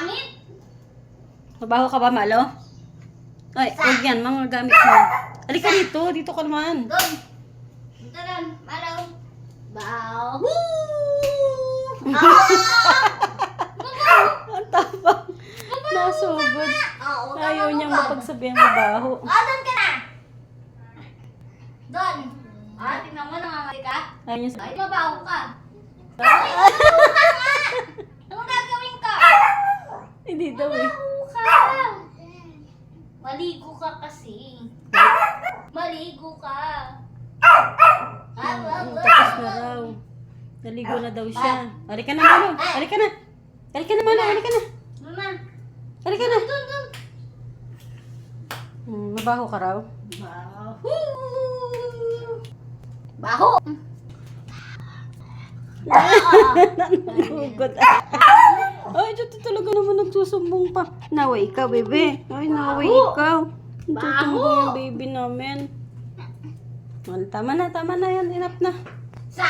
pangit. Mabaho ka ba, Malo? Ay, huwag yan. Mga gamit mo. Halika dito. Dito ka naman. Doon. Dito doon. Malaw. Baho. Ang tapang. Nasugod. Ayaw niyang mapagsabihan mabaho. Doon ka na. Doon. Tingnan mo, nangangali ka. Ayaw niya Ay, mabaho ka. Anong gagawin ka? Hindi daw eh. Mabaho ka. Maligo ka kasi. Maligo ka. Tapos na raw. Naligo na daw siya. Halika na, Malo. Halika na. Halika na, Malo. Halika na. Mama. Halika na. Doon, doon. Mabaho ka raw. Baho. Baho. Nanugod. Ay, dito talaga naman nagsusumbong pa. Naway ka, bebe. Ay, naway ka. Tutumbong yung baby namin. Well, tama na yan. Enough na. Sa.